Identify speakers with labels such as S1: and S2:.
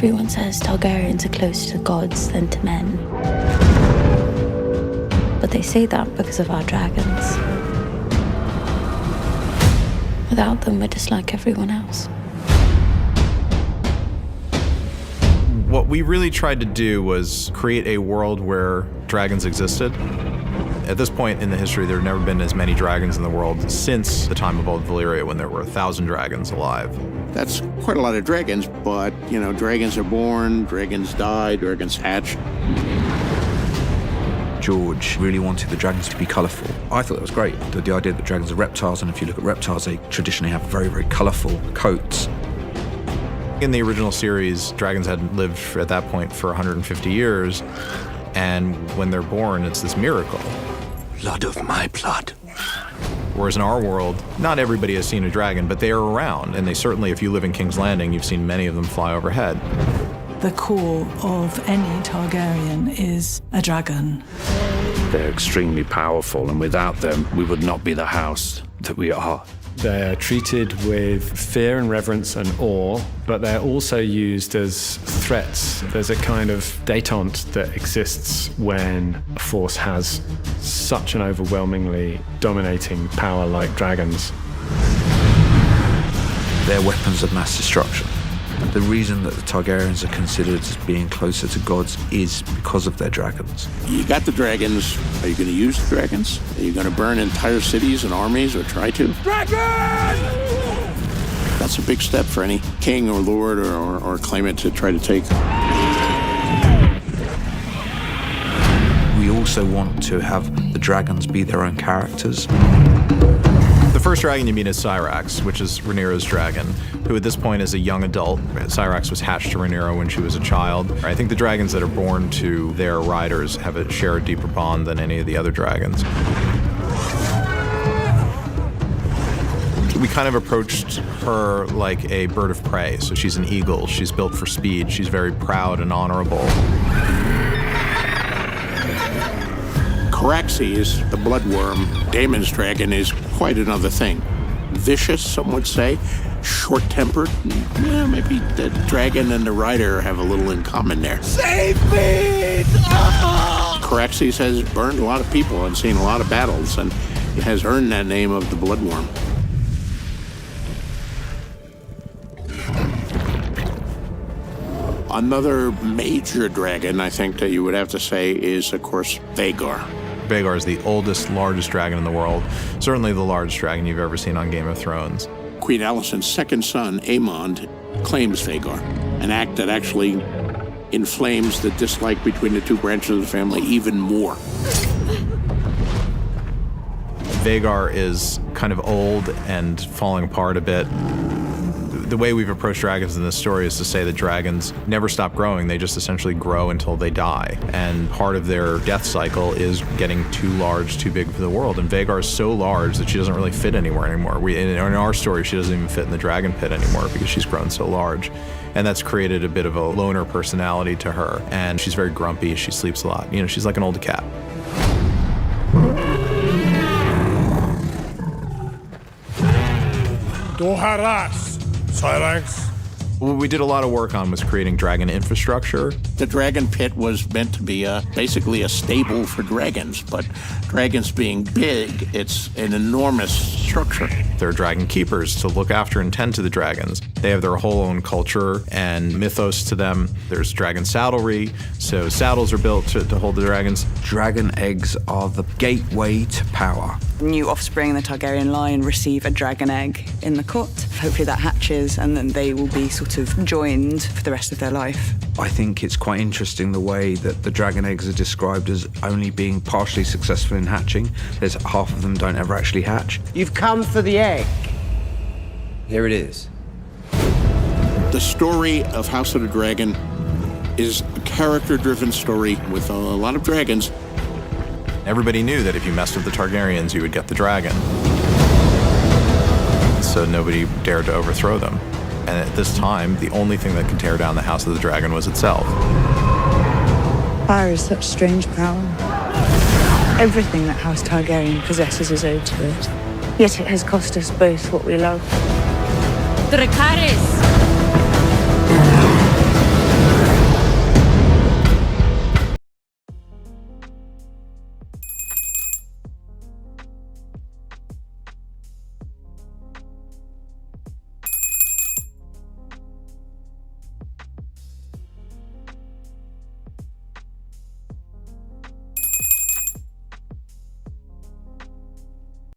S1: Everyone says Targaryens are closer to gods than to men. But they say that because of our dragons. Without them, we're just like everyone else.
S2: What we really tried to do was create a world where dragons existed. At this point in the history, there had never been as many dragons in the world since the time of Old Valyria, when there were 1,000 dragons alive.
S3: That's quite a lot of dragons, but, you know, dragons are born, dragons die, dragons hatch.
S4: George really wanted the dragons to be colourful. I thought that was great, the idea that dragons are reptiles, and if you look at reptiles, they traditionally have very, very colourful coats.
S2: In the original series, dragons had lived at that point for 150 years, and when they're born, it's this miracle.
S5: Blood of my blood.
S2: Whereas in our world, not everybody has seen a dragon, but they are around, and they certainly, if you live in King's Landing, you've seen many of them fly overhead.
S6: The core of any Targaryen is a dragon.
S5: They're extremely powerful, and without them, we would not be the house that we are.
S7: They're treated with fear and reverence and awe, but they're also used as threats. There's a kind of détente that exists when a force has such an overwhelmingly dominating power like dragons.
S4: They're weapons of mass destruction. The reason that the Targaryens are considered as being closer to gods is because of their dragons.
S3: You got the dragons. Are you going to use the dragons? Are you going to burn entire cities and armies, or try to? Dragon! That's a big step for any king or lord or claimant to try to take.
S4: We also want to have the dragons be their own characters.
S2: The first dragon you meet is Syrax, which is Rhaenyra's dragon, who at this point is a young adult. Syrax was hatched to Rhaenyra when she was a child. I think the dragons that are born to their riders share a deeper bond than any of the other dragons. We kind of approached her like a bird of prey. So she's an eagle, she's built for speed, she's very proud and honorable.
S3: Caraxes, the bloodworm, Daemon's dragon, is quite another thing. Vicious, some would say, short-tempered. Yeah, maybe the dragon and the rider have a little in common there.
S5: Save me!
S3: Caraxes has burned a lot of people and seen a lot of battles, and he has earned that name of the bloodworm. Another major dragon, I think, that you would have to say is, of course, Fagor.
S2: Fagor is the oldest, largest dragon in the world. Certainly the largest dragon you've ever seen on Game of Thrones.
S3: Queen Alicent's second son, Aemond, claims Fagor, an act that actually inflames the dislike between the two branches of the family even more.
S2: Vhagar is kind of old and falling apart a bit. The way we've approached dragons in this story is to say that dragons never stop growing. They just essentially grow until they die. And part of their death cycle is getting too large, too big for the world. And Vhagar is so large that she doesn't really fit anywhere anymore. In our story, she doesn't even fit in the dragon pit anymore because she's grown so large. And that's created a bit of a loner personality to her. And she's very grumpy. She sleeps a lot. You know, she's like an old cat.
S8: Doharas, Syrax.
S2: What we did a lot of work on was creating dragon infrastructure.
S3: The dragon pit was meant to be basically a stable for dragons, but dragons being big, it's an enormous structure.
S2: There are dragon keepers to look after and tend to the dragons. They have their whole own culture and mythos to them. There's dragon saddlery, so saddles are built to hold the dragons.
S4: Dragon eggs are the gateway to power.
S9: New offspring in the Targaryen line receive a dragon egg in the court. Hopefully that hatches, and then they will be sort of joined for the rest of their life.
S4: I think it's quite interesting the way that the dragon eggs are described as only being partially successful in hatching. There's half of them don't ever actually hatch.
S10: You've come for the egg. Here it is.
S3: The story of House of the Dragon is a character-driven story with a lot of dragons.
S2: Everybody knew that if you messed with the Targaryens, you would get the dragon. So nobody dared to overthrow them. And at this time, the only thing that could tear down the House of the Dragon was itself.
S1: Fire is such strange power. Everything that House Targaryen possesses is owed to it. Yet it has cost us both what we love.
S11: Dracarys!